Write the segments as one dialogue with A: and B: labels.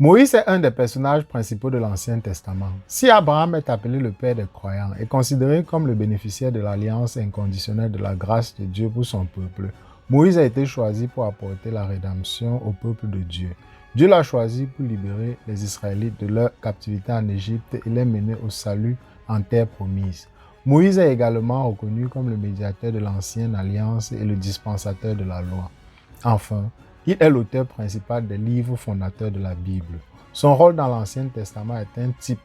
A: Moïse est un des personnages principaux de l'Ancien Testament. Si Abraham est appelé le père des croyants et considéré comme le bénéficiaire de l'alliance inconditionnelle de la grâce de Dieu pour son peuple, Moïse a été choisi pour apporter la rédemption au peuple de Dieu. Dieu l'a choisi pour libérer les Israélites de leur captivité en Égypte et les mener au salut en terre promise. Moïse est également reconnu comme le médiateur de l'ancienne alliance et le dispensateur de la loi. Enfin, il est l'auteur principal des livres fondateurs de la Bible. Son rôle dans l'Ancien Testament est un type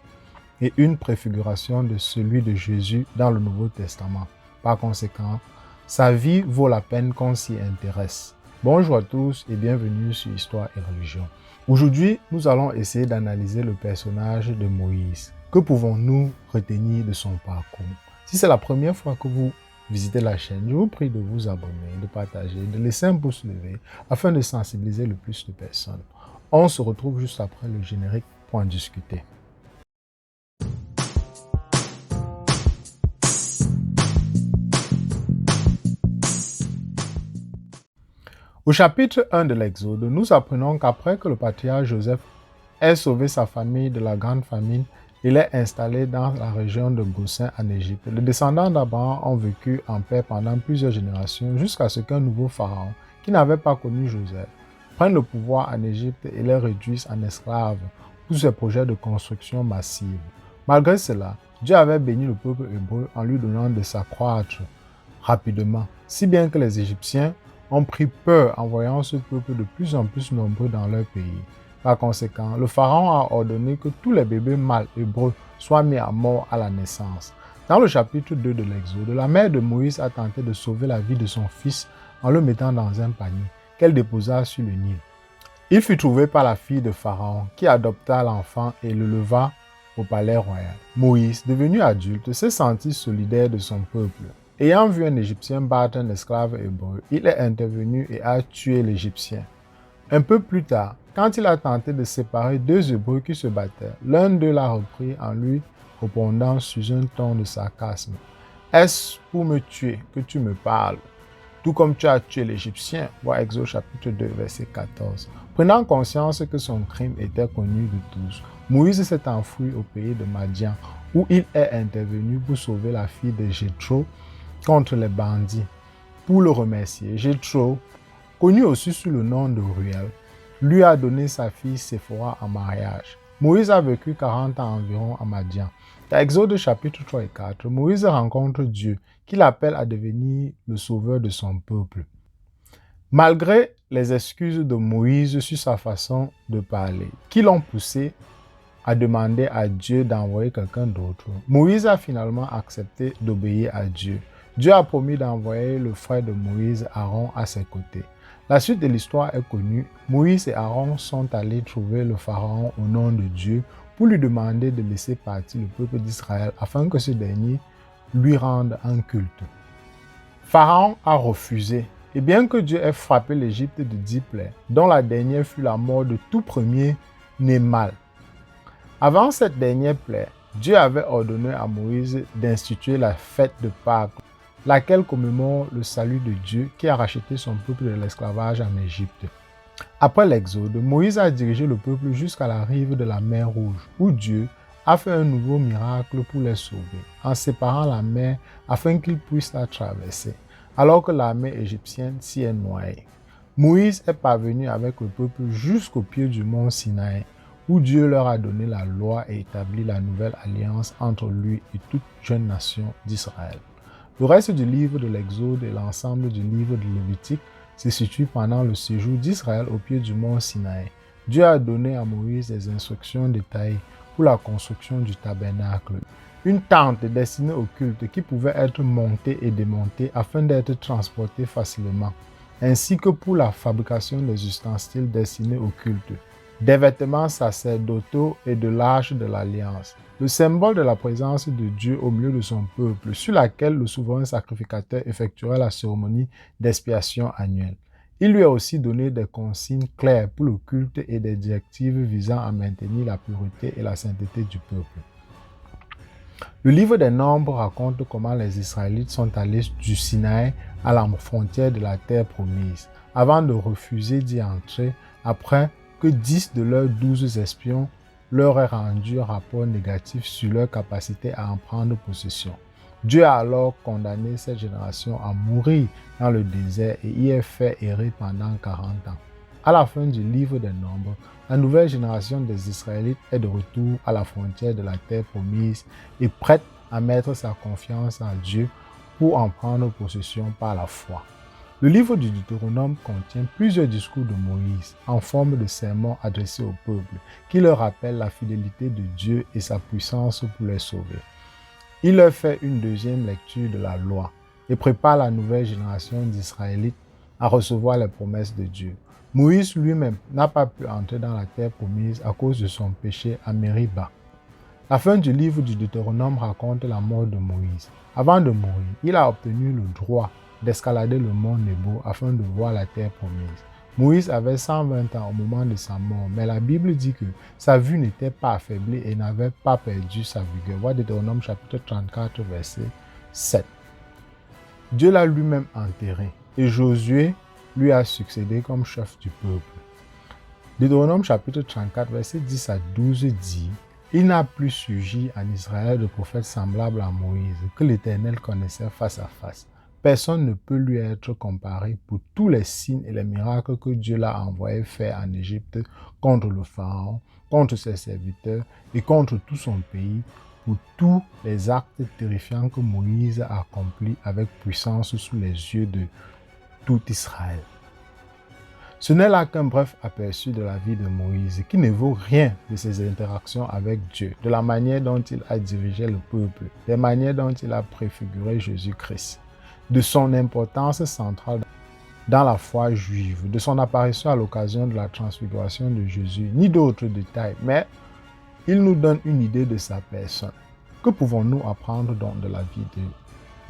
A: et une préfiguration de celui de Jésus dans le Nouveau Testament. Par conséquent, sa vie vaut la peine qu'on s'y intéresse. Bonjour à tous et bienvenue sur Histoire et Religion. Aujourd'hui, nous allons essayer d'analyser le personnage de Moïse. Que pouvons-nous retenir de son parcours? Si c'est la première fois que vous visitez la chaîne, je vous prie de vous abonner, de partager, de laisser un pouce levé afin de sensibiliser le plus de personnes. On se retrouve juste après le générique pour en discuter. Au chapitre 1 de l'Exode, nous apprenons qu'après que le patriarche Joseph ait sauvé sa famille de la grande famine, il est installé dans la région de Goshen en Égypte. Les descendants d'Abraham ont vécu en paix pendant plusieurs générations jusqu'à ce qu'un nouveau pharaon, qui n'avait pas connu Joseph, prenne le pouvoir en Égypte et les réduise en esclaves pour ses projets de construction massive. Malgré cela, Dieu avait béni le peuple hébreu en lui donnant de s'accroître rapidement, si bien que les Égyptiens ont pris peur en voyant ce peuple de plus en plus nombreux dans leur pays. Par conséquent, le pharaon a ordonné que tous les bébés mâles hébreux soient mis à mort à la naissance. Dans le chapitre 2 de l'Exode, la mère de Moïse a tenté de sauver la vie de son fils en le mettant dans un panier qu'elle déposa sur le Nil. Il fut trouvé par la fille de Pharaon qui adopta l'enfant et le leva au palais royal. Moïse, devenu adulte, s'est senti solidaire de son peuple. Ayant vu un Égyptien battre un esclave hébreu, il est intervenu et a tué l'Égyptien. Un peu plus tard, quand il a tenté de séparer deux Hébreux qui se battaient, l'un d'eux l'a repris en lui répondant sous un ton de sarcasme. « Est-ce pour me tuer que tu me parles? Tout comme tu as tué l'Égyptien. » Voir Exode chapitre 2, verset 14. Prenant conscience que son crime était connu de tous, Moïse s'est enfui au pays de Madian, où il est intervenu pour sauver la fille de Jéthro contre les bandits. Pour le remercier, Jéthro, connu aussi sous le nom de Ruel, lui a donné sa fille Séphora en mariage. Moïse a vécu 40 ans environ à Madian. Dans Exode chapitre 3 et 4, Moïse rencontre Dieu qui l'appelle à devenir le sauveur de son peuple. Malgré les excuses de Moïse sur sa façon de parler, qui l'ont poussé à demander à Dieu d'envoyer quelqu'un d'autre, Moïse a finalement accepté d'obéir à Dieu. Dieu a promis d'envoyer le frère de Moïse, Aaron, à ses côtés. La suite de l'histoire est connue. Moïse et Aaron sont allés trouver le pharaon au nom de Dieu pour lui demander de laisser partir le peuple d'Israël afin que ce dernier lui rende un culte. Pharaon a refusé, et bien que Dieu ait frappé l'Égypte de 10 plaies, dont la dernière fut la mort de tout premier-né mâle. Avant cette dernière plaie, Dieu avait ordonné à Moïse d'instituer la fête de Pâques, laquelle commémore le salut de Dieu qui a racheté son peuple de l'esclavage en Égypte. Après l'Exode, Moïse a dirigé le peuple jusqu'à la rive de la mer Rouge, où Dieu a fait un nouveau miracle pour les sauver, en séparant la mer afin qu'ils puissent la traverser, alors que l'armée égyptienne s'y est noyée. Moïse est parvenu avec le peuple jusqu'au pied du mont Sinaï, où Dieu leur a donné la loi et établi la nouvelle alliance entre lui et toute jeune nation d'Israël. Le reste du livre de l'Exode et l'ensemble du livre de Lévitique se situent pendant le séjour d'Israël au pied du mont Sinaï. Dieu a donné à Moïse des instructions détaillées pour la construction du tabernacle, une tente destinée au culte qui pouvait être montée et démontée afin d'être transportée facilement, ainsi que pour la fabrication des ustensiles destinés au culte, des vêtements sacerdotaux et de l'arche de l'alliance, le symbole de la présence de Dieu au milieu de son peuple, sur laquelle le souverain sacrificateur effectuerait la cérémonie d'expiation annuelle. Il lui a aussi donné des consignes claires pour le culte et des directives visant à maintenir la pureté et la sainteté du peuple. Le livre des Nombres raconte comment les Israélites sont allés du Sinaï à la frontière de la terre promise, avant de refuser d'y entrer après que 10 de leurs 12 espions leur aient rendu un rapport négatif sur leur capacité à en prendre possession. Dieu a alors condamné cette génération à mourir dans le désert et y est fait errer pendant 40 ans. À la fin du livre des Nombres, la nouvelle génération des Israélites est de retour à la frontière de la terre promise et prête à mettre sa confiance en Dieu pour en prendre possession par la foi. Le livre du Deutéronome contient plusieurs discours de Moïse en forme de sermons adressés au peuple qui leur rappellent la fidélité de Dieu et sa puissance pour les sauver. Il leur fait une deuxième lecture de la loi et prépare la nouvelle génération d'Israélites à recevoir les promesses de Dieu. Moïse lui-même n'a pas pu entrer dans la terre promise à cause de son péché à Mériba. La fin du livre du Deutéronome raconte la mort de Moïse. Avant de mourir, il a obtenu le droit d'escalader le mont Nebo afin de voir la terre promise. Moïse avait 120 ans au moment de sa mort, mais la Bible dit que sa vue n'était pas affaiblie et n'avait pas perdu sa vigueur. Voir Deutéronome chapitre 34, verset 7. Dieu l'a lui-même enterré et Josué lui a succédé comme chef du peuple. Deutéronome chapitre 34, verset 10 à 12 dit « Il n'a plus surgi en Israël de prophète semblable à Moïse, que l'Éternel connaissait face à face. Personne ne peut lui être comparé pour tous les signes et les miracles que Dieu l'a envoyé faire en Égypte contre le Pharaon, contre ses serviteurs et contre tout son pays, pour tous les actes terrifiants que Moïse a accomplis avec puissance sous les yeux de tout Israël. » Ce n'est là qu'un bref aperçu de la vie de Moïse, qui ne vaut rien de ses interactions avec Dieu, de la manière dont il a dirigé le peuple, des manières dont il a préfiguré Jésus-Christ, de son importance centrale dans la foi juive, de son apparition à l'occasion de la transfiguration de Jésus, ni d'autres détails, mais il nous donne une idée de sa personne. Que pouvons-nous apprendre donc de la vie de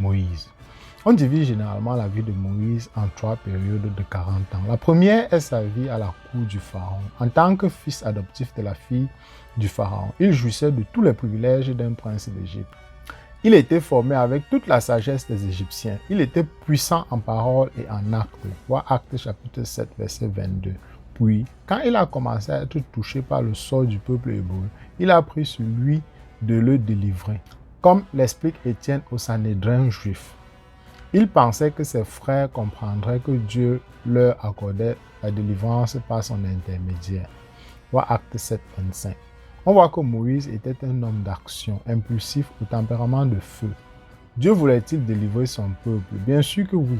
A: Moïse? On divise généralement la vie de Moïse en 3 périodes de 40 ans. La première est sa vie à la cour du Pharaon. En tant que fils adoptif de la fille du Pharaon, il jouissait de tous les privilèges d'un prince d'Égypte. Il était formé avec toute la sagesse des Égyptiens. Il était puissant en parole et en actes. Voir Actes chapitre 7, verset 22. Puis, quand il a commencé à être touché par le sort du peuple hébreu, il a pris sur lui de le délivrer, comme l'explique Étienne au Sanhédrin juif. Il pensait que ses frères comprendraient que Dieu leur accordait la délivrance par son intermédiaire. Voir Acte 7, 25. On voit que Moïse était un homme d'action, impulsif, au tempérament de feu. Dieu voulait-il délivrer son peuple? Bien sûr que oui.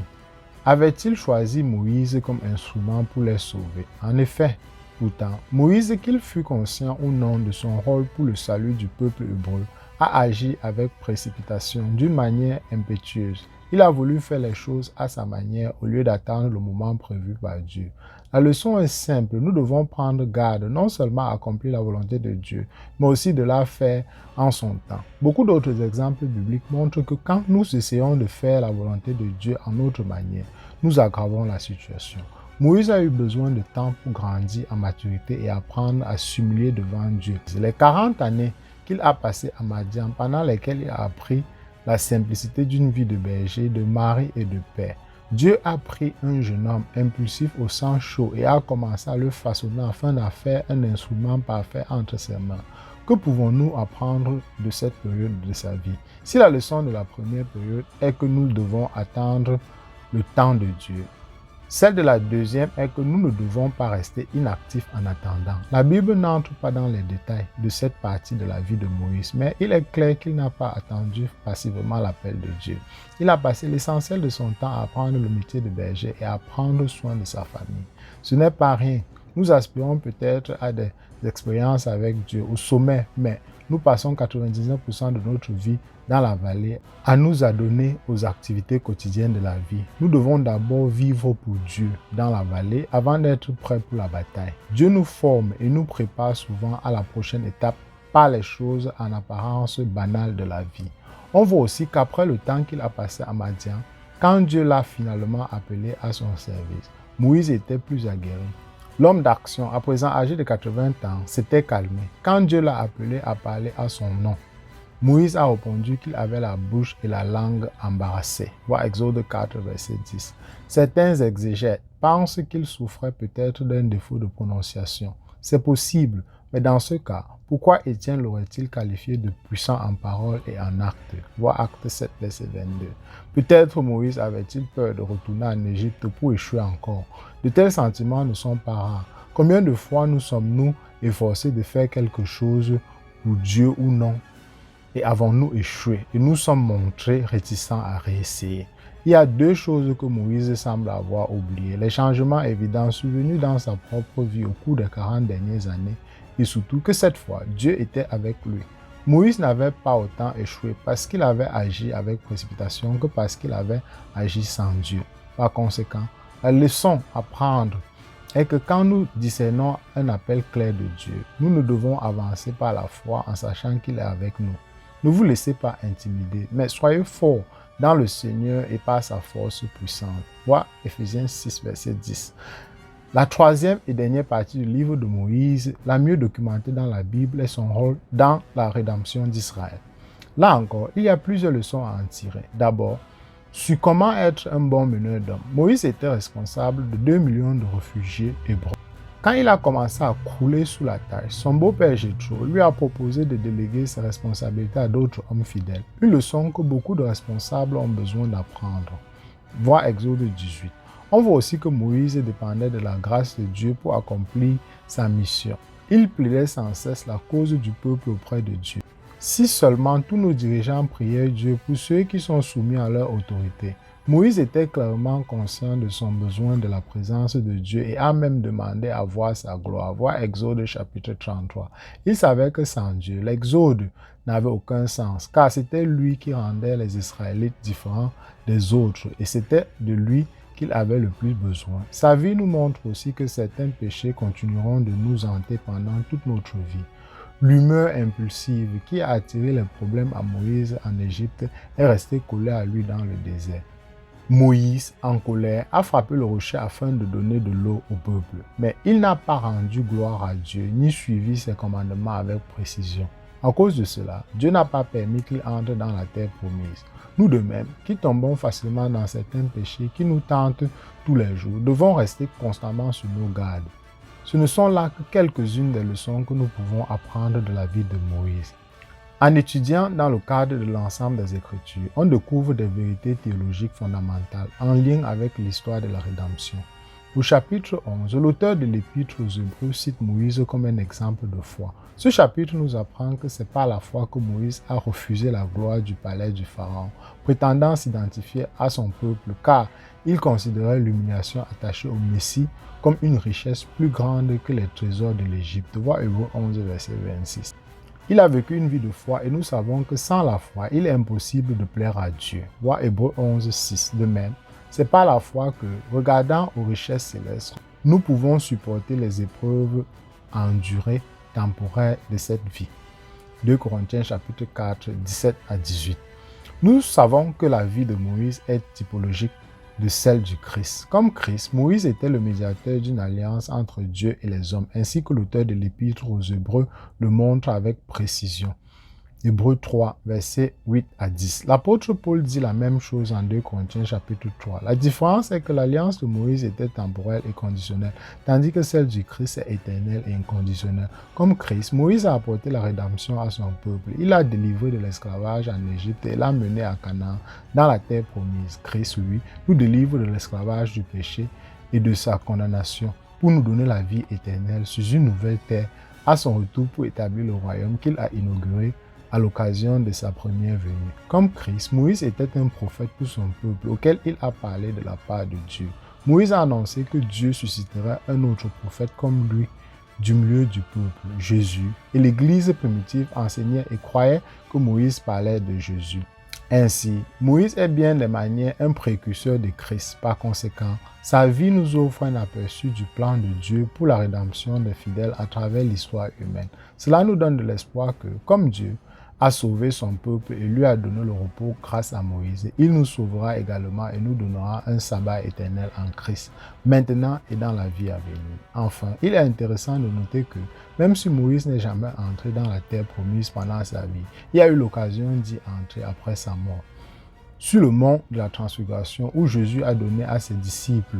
A: Avait-il choisi Moïse comme instrument pour les sauver? En effet, pourtant, Moïse, qu'il fût conscient ou non de son rôle pour le salut du peuple hébreu, a agi avec précipitation, d'une manière impétueuse. Il a voulu faire les choses à sa manière au lieu d'attendre le moment prévu par Dieu. La leçon est simple, nous devons prendre garde non seulement à accomplir la volonté de Dieu, mais aussi de la faire en son temps. Beaucoup d'autres exemples bibliques montrent que quand nous essayons de faire la volonté de Dieu en notre manière, nous aggravons la situation. Moïse a eu besoin de temps pour grandir en maturité et apprendre à s'humilier devant Dieu. Les 40 années qu'il a passées à Madian, pendant lesquelles il a appris la simplicité d'une vie de berger, de mari et de père. Dieu a pris un jeune homme impulsif au sang chaud et a commencé à le façonner afin d'en faire un instrument parfait entre ses mains. Que pouvons-nous apprendre de cette période de sa vie? Si la leçon de la première période est que nous devons attendre le temps de Dieu, celle de la deuxième est que nous ne devons pas rester inactifs en attendant. La Bible n'entre pas dans les détails de cette partie de la vie de Moïse, mais il est clair qu'il n'a pas attendu passivement l'appel de Dieu. Il a passé l'essentiel de son temps à apprendre le métier de berger et à prendre soin de sa famille. Ce n'est pas rien. Nous aspirons peut-être à des expériences avec Dieu au sommet, mais nous passons 99% de notre vie dans la vallée à nous adonner aux activités quotidiennes de la vie. Nous devons d'abord vivre pour Dieu dans la vallée avant d'être prêts pour la bataille. Dieu nous forme et nous prépare souvent à la prochaine étape par les choses en apparence banales de la vie. On voit aussi qu'après le temps qu'il a passé à Madian, quand Dieu l'a finalement appelé à son service, Moïse était plus aguerri. L'homme d'action, à présent âgé de 80 ans, s'était calmé quand Dieu l'a appelé à parler à son nom. Moïse a répondu qu'il avait la bouche et la langue embarrassées. Voir Exode 4, verset 10. Certains exégètes pensent qu'il souffrait peut-être d'un défaut de prononciation. C'est possible, mais dans ce cas, pourquoi Étienne l'aurait-il qualifié de puissant en parole et en acte? Voir Acte 7, verset 22. Peut-être Moïse avait-il peur de retourner en Égypte pour échouer encore. De tels sentiments ne sont pas rares. Combien de fois nous sommes-nous efforcés de faire quelque chose pour Dieu ou non? Et avons-nous échoué et nous sommes montrés réticents à réessayer. Il y a deux choses que Moïse semble avoir oubliées. Les changements évidents survenus dans sa propre vie au cours des 40 dernières années et surtout que cette fois, Dieu était avec lui. Moïse n'avait pas autant échoué parce qu'il avait agi avec précipitation que parce qu'il avait agi sans Dieu. Par conséquent, la leçon à prendre est que quand nous discernons un appel clair de Dieu, nous ne devons avancer par la foi en sachant qu'il est avec nous. Ne vous laissez pas intimider, mais soyez forts dans le Seigneur et par sa force puissante. Voir Éphésiens 6, verset 10. La troisième et dernière partie du livre de Moïse, la mieux documentée dans la Bible, est son rôle dans la rédemption d'Israël. Là encore, il y a plusieurs leçons à en tirer. D'abord, sur comment être un bon meneur d'hommes. Moïse était responsable de 2 millions de réfugiés hébreux. Quand il a commencé à crouler sous la tâche, son beau-père Jéthro lui a proposé de déléguer ses responsabilités à d'autres hommes fidèles. Une leçon que beaucoup de responsables ont besoin d'apprendre. Voir Exode 18. On voit aussi que Moïse dépendait de la grâce de Dieu pour accomplir sa mission. Il plaidait sans cesse la cause du peuple auprès de Dieu. Si seulement tous nos dirigeants priaient Dieu pour ceux qui sont soumis à leur autorité. Moïse était clairement conscient de son besoin de la présence de Dieu et a même demandé à voir sa gloire. Voir Exode chapitre 33. Il savait que sans Dieu, l'Exode n'avait aucun sens, car c'était lui qui rendait les Israélites différents des autres et c'était de lui qu'il avait le plus besoin. Sa vie nous montre aussi que certains péchés continueront de nous hanter pendant toute notre vie. L'humeur impulsive qui a attiré les problèmes à Moïse en Égypte est restée collée à lui dans le désert. Moïse, en colère, a frappé le rocher afin de donner de l'eau au peuple. Mais il n'a pas rendu gloire à Dieu, ni suivi ses commandements avec précision. À cause de cela, Dieu n'a pas permis qu'il entre dans la terre promise. Nous de même, qui tombons facilement dans certains péchés qui nous tentent tous les jours, devons rester constamment sur nos gardes. Ce ne sont là que quelques-unes des leçons que nous pouvons apprendre de la vie de Moïse. En étudiant dans le cadre de l'ensemble des Écritures, on découvre des vérités théologiques fondamentales en lien avec l'histoire de la rédemption. Au chapitre 11, l'auteur de l'Épître aux Hébreux cite Moïse comme un exemple de foi. Ce chapitre nous apprend que c'est par la foi que Moïse a refusé la gloire du palais du Pharaon, prétendant s'identifier à son peuple car il considérait l'humiliation attachée au Messie comme une richesse plus grande que les trésors de l'Égypte. Voir Hébreux 11, verset 26. Il a vécu une vie de foi et nous savons que sans la foi, il est impossible de plaire à Dieu. Voir Hébreux 11, 6. De même, c'est par la foi que, regardant aux richesses célestes, nous pouvons supporter les épreuves endurées temporaires de cette vie. 2 Corinthiens chapitre 4, 17 à 18. Nous savons que la vie de Moïse est typologique de celle du Christ. Comme Christ, Moïse était le médiateur d'une alliance entre Dieu et les hommes, ainsi que l'auteur de l'Épître aux Hébreux le montre avec précision. Hébreux 3, versets 8 à 10. L'apôtre Paul dit la même chose en 2 Corinthiens chapitre 3. La différence est que l'alliance de Moïse était temporelle et conditionnelle, tandis que celle du Christ est éternelle et inconditionnelle. Comme Christ, Moïse a apporté la rédemption à son peuple. Il l'a délivré de l'esclavage en Égypte et l'a mené à Canaan, dans la terre promise. Christ, lui, nous délivre de l'esclavage du péché et de sa condamnation pour nous donner la vie éternelle sur une nouvelle terre à son retour pour établir le royaume qu'il a inauguré à l'occasion de sa première venue. Comme Christ, Moïse était un prophète pour son peuple auquel il a parlé de la part de Dieu. Moïse a annoncé que Dieu susciterait un autre prophète comme lui du milieu du peuple, Jésus, et l'Église primitive enseignait et croyait que Moïse parlait de Jésus. Ainsi, Moïse est bien des manières un précurseur de Christ. Par conséquent, sa vie nous offre un aperçu du plan de Dieu pour la rédemption des fidèles à travers l'histoire humaine. Cela nous donne de l'espoir que, comme Dieu, a sauvé son peuple et lui a donné le repos grâce à Moïse. Il nous sauvera également et nous donnera un sabbat éternel en Christ, maintenant et dans la vie à venir. Enfin, il est intéressant de noter que même si Moïse n'est jamais entré dans la terre promise pendant sa vie, il a eu l'occasion d'y entrer après sa mort. Sur le mont de la transfiguration où Jésus a donné à ses disciples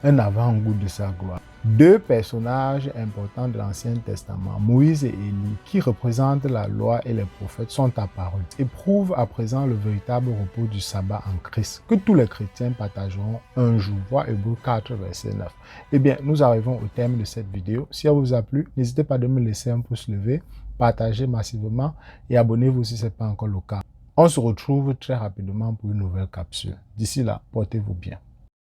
A: un avant-goût de sa gloire. Deux personnages importants de l'Ancien Testament, Moïse et Élie, qui représentent la loi et les prophètes, sont apparus et prouvent à présent le véritable repos du sabbat en Christ, que tous les chrétiens partageront un jour. Voir Hébreux 4, verset 9. Eh bien, nous arrivons au terme de cette vidéo. Si elle vous a plu, n'hésitez pas de me laisser un pouce levé, partagez massivement et abonnez-vous si ce n'est pas encore le cas. On se retrouve très rapidement pour une nouvelle capsule. D'ici là, portez-vous bien.